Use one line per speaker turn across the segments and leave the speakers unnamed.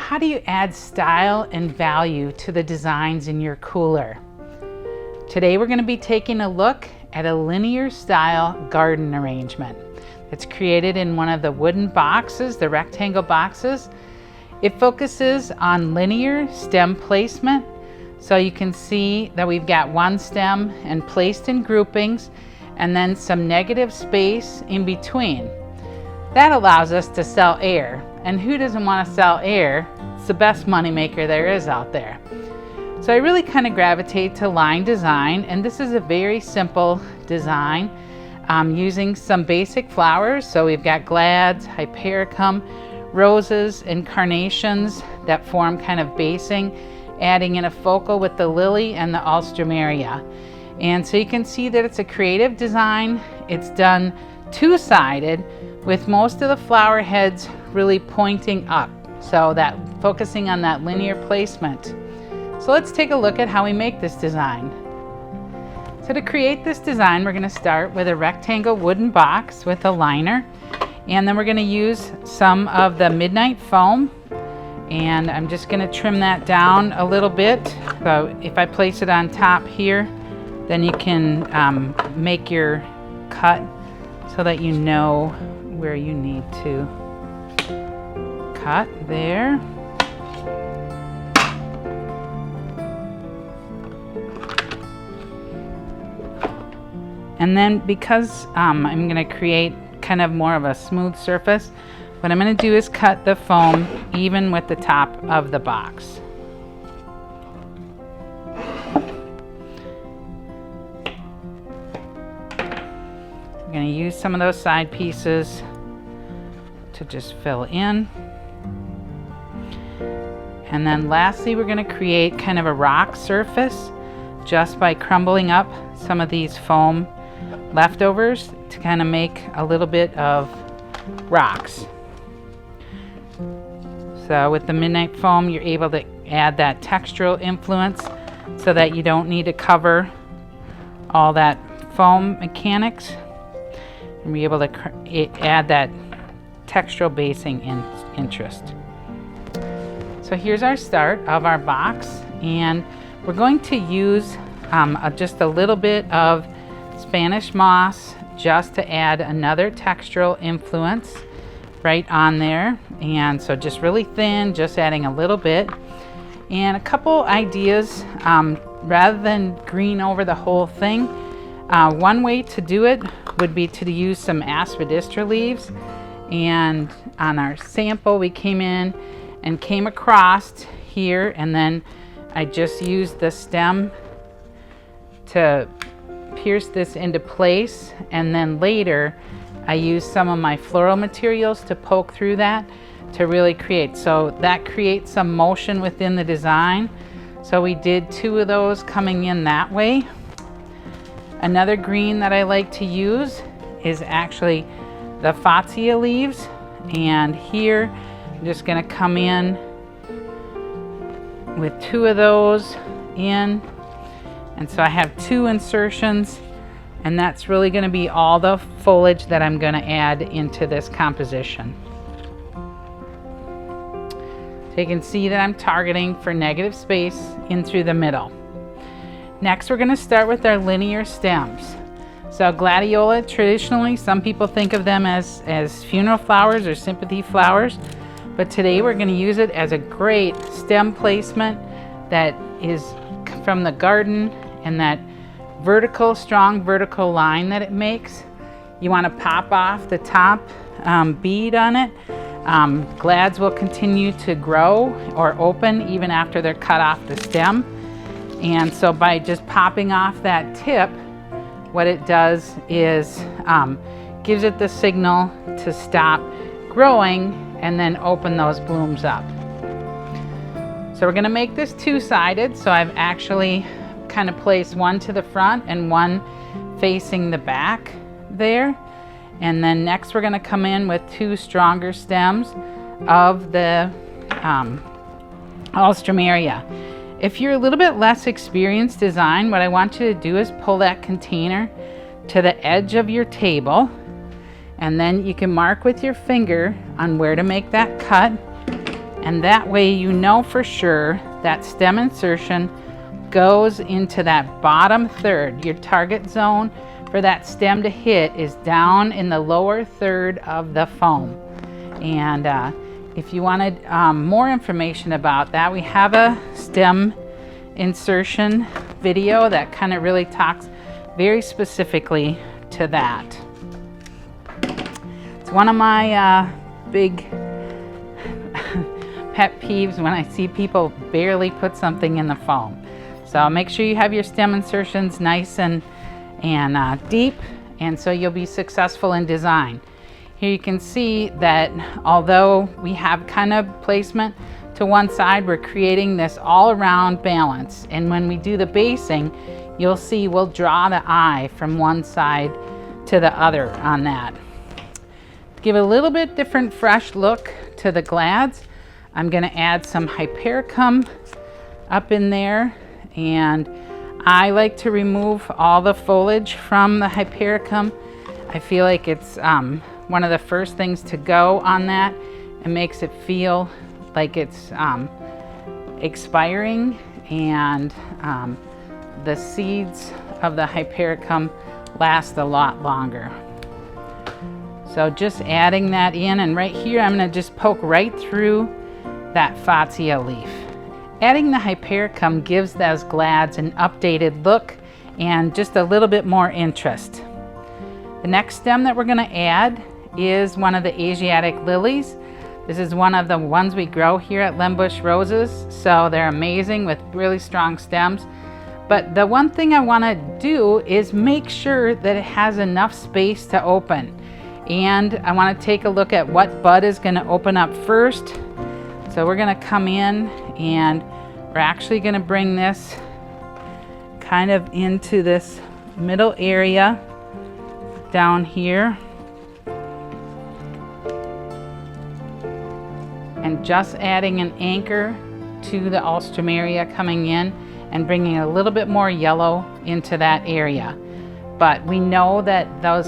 how do you add style and value to the designs in your cooler? Today we're going to be taking a look at a linear style garden arrangement that's created in one of the wooden boxes, the rectangle boxes. It focuses on linear stem placement. So you can see that we've got one stem and placed in groupings and then some negative space in between. That allows us to sell air. And who doesn't want to sell air? It's the best moneymaker there is out there. So I really kind of gravitate to line design, and this is a very simple design using some basic flowers. So we've got glads, hypericum, roses, and carnations that form kind of basing, adding in a focal with the lily and the Alstromeria. And so you can see that it's a creative design. It's done two-sided with most of the flower heads really pointing up, so that focusing on that linear placement. So let's take a look at how we make this design. So to create this design, we're going to start with a rectangle wooden box with a liner, and then we're going to use some of the midnight foam, and I'm just going to trim that down a little bit. So if I place it on top here, then you can make your cut so that you know where you need to cut there. And then because I'm going to create kind of more of a smooth surface, what I'm going to do is cut the foam even with the top of the box. I'm going to use some of those side pieces to just fill in. And then lastly, we're going to create kind of a rock surface just by crumbling up some of these foam leftovers to kind of make a little bit of rocks. So with the midnight foam, you're able to add that textural influence so that you don't need to cover all that foam mechanics, and be able to add that textural basing interest. So here's our start of our box, and we're going to use just a little bit of Spanish moss just to add another textural influence right on there. And so just really thin, just adding a little bit. And a couple ideas, rather than green over the whole thing, one way to do it would be to use some Aspidistra leaves. And on our sample, we came in and came across here, and then I just used the stem to pierce this into place, and then later I used some of my floral materials to poke through that to really create. So that creates some motion within the design. So we did two of those coming in that way. Another green that I like to use is actually the Fatsia leaves, and here I'm just going to come in with two of those in, and so I have two insertions, and that's really going to be all the foliage that I'm going to add into this composition. So you can see that I'm targeting for negative space in through the middle. Next, we're going to start with our linear stems. So gladiola, traditionally, some people think of them as funeral flowers or sympathy flowers, but today we're going to use it as a great stem placement that is from the garden, and that strong vertical line that it makes. You want to pop off the top bead on it. Glads will continue to grow or open even after they're cut off the stem. And so by just popping off that tip, what it does is gives it the signal to stop growing and then open those blooms up. So we're going to make this two-sided. So I've actually kind of placed one to the front and one facing the back there. And then next we're going to come in with two stronger stems of the Alstromeria. If you're a little bit less experienced design, what I want you to do is pull that container to the edge of your table, and then you can mark with your finger on where to make that cut, And that way you know for sure that stem insertion goes into that bottom third. Your target zone for that stem to hit is down in the lower third of the foam. And if you wanted more information about that, we have a stem insertion video that kind of really talks very specifically to that. It's one of my big pet peeves when I see people barely put something in the foam. So make sure you have your stem insertions nice and deep, and so you'll be successful in design. Here you can see that although we have kind of placement to one side, we're creating this all around balance. And when we do the basing, you'll see we'll draw the eye from one side to the other on that. To give a little bit different fresh look to the glads, I'm going to add some Hypericum up in there, and I like to remove all the foliage from the Hypericum. I feel like it's one of the first things to go on that. It makes it feel like it's expiring, and the seeds of the Hypericum last a lot longer. So just adding that in, and right here I'm going to just poke right through that Fatsia leaf. Adding the Hypericum gives those glads an updated look and just a little bit more interest. The next stem that we're going to add is one of the Asiatic Lilies. This is one of the ones we grow here at LenBuschRoses, so they're amazing with really strong stems. But the one thing I want to do is make sure that it has enough space to open. And I want to take a look at what bud is going to open up first. So we're going to come in, and we're actually going to bring this kind of into this middle area down here. And just adding an anchor to the Alstromeria coming in and bringing a little bit more yellow into that area. But we know that those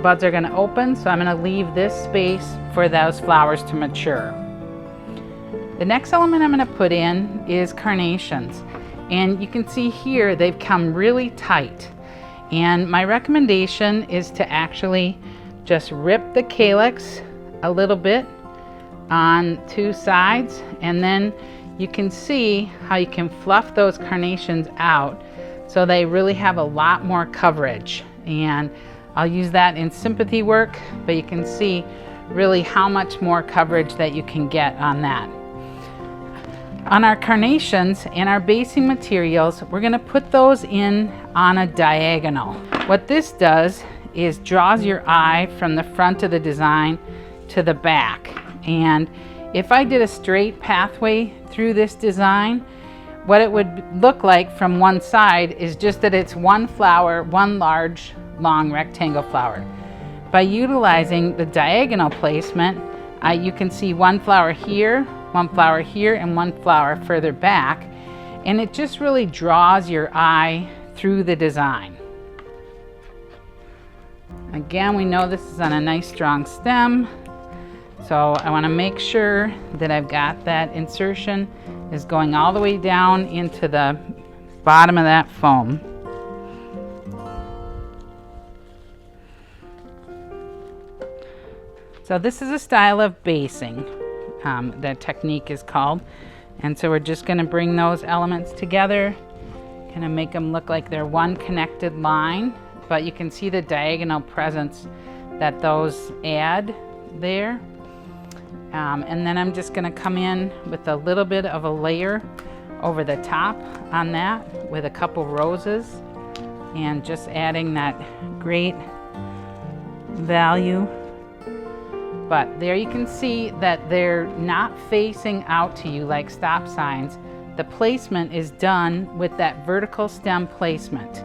buds are going to open, so I'm going to leave this space for those flowers to mature. The next element I'm going to put in is Carnations. And you can see here they've come really tight. And my recommendation is to actually just rip the calyx a little bit on two sides, and then you can see how you can fluff those carnations out so they really have a lot more coverage. And I'll use that in sympathy work, but you can see really how much more coverage that you can get on that. On our carnations and our basing materials, we're going to put those in on a diagonal. What this does is draws your eye from the front of the design to the back. And if I did a straight pathway through this design, what it would look like from one side is just that it's one flower, one large, long rectangle flower. By utilizing the diagonal placement, you can see one flower here, and one flower further back, and it just really draws your eye through the design. Again, we know this is on a nice strong stem, so I want to make sure that I've got that insertion is going all the way down into the bottom of that foam. So this is a style of basing, the technique is called. And so we're just going to bring those elements together, kind of make them look like they're one connected line, but you can see the diagonal presence that those add there. And then I'm just going to come in with a little bit of a layer over the top on that with a couple roses, and just adding that great value. But there you can see that they're not facing out to you like stop signs. The placement is done with that vertical stem placement.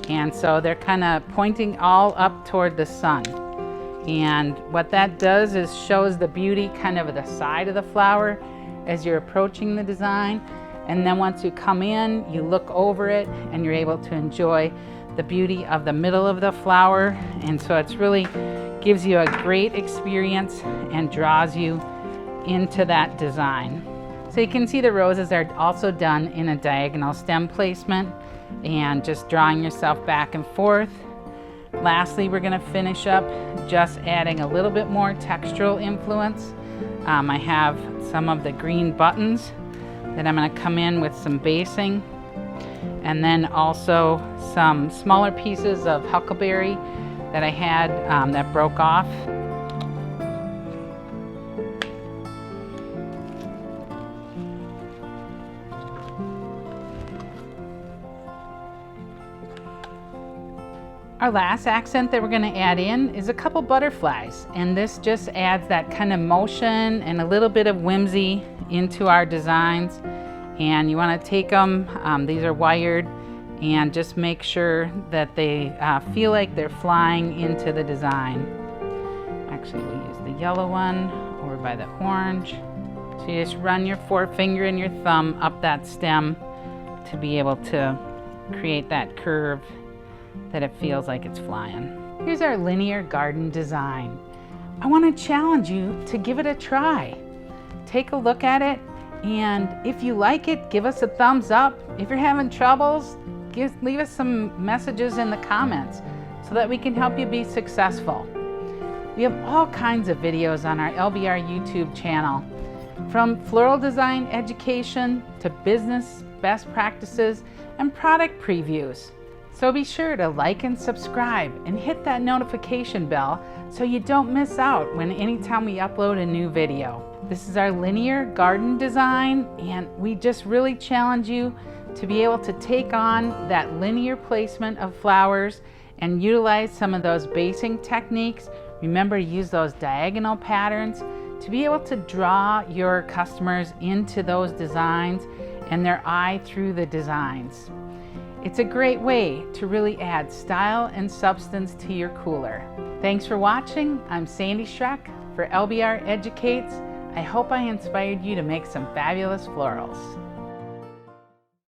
And so they're kind of pointing all up toward the sun. And what that does is shows the beauty kind of the side of the flower as you're approaching the design. And then once you come in, you look over it and you're able to enjoy the beauty of the middle of the flower. And so it's really gives you a great experience and draws you into that design. So you can see the roses are also done in a diagonal stem placement and just drawing yourself back and forth. Lastly, we're going to finish up just adding a little bit more textural influence. I have some of the green buttons that I'm going to come in with some basing, and then also some smaller pieces of huckleberry that I had that broke off. Our last accent that we're going to add in is a couple butterflies, and this just adds that kind of motion and a little bit of whimsy into our designs. And you want to take them, these are wired, and just make sure that they feel like they're flying into the design. Actually, we'll use the yellow one over by the orange. So you just run your forefinger and your thumb up that stem to be able to create that curve that it feels like it's flying. Here's our linear garden design. I want to challenge you to give it a try. Take a look at it, and if you like it, give us a thumbs up. If you're having troubles, leave us some messages in the comments so that we can help you be successful. We have all kinds of videos on our LBR YouTube channel, from floral design education to business best practices and product previews. So be sure to like and subscribe and hit that notification bell so you don't miss out anytime we upload a new video. This is our linear garden design, and we just really challenge you to be able to take on that linear placement of flowers and utilize some of those basing techniques. Remember to use those diagonal patterns to be able to draw your customers into those designs and their eye through the designs. It's a great way to really add style and substance to your cooler. Thanks for watching. I'm Sandy Schreck for LBR Educates. I hope I inspired you to make some fabulous florals.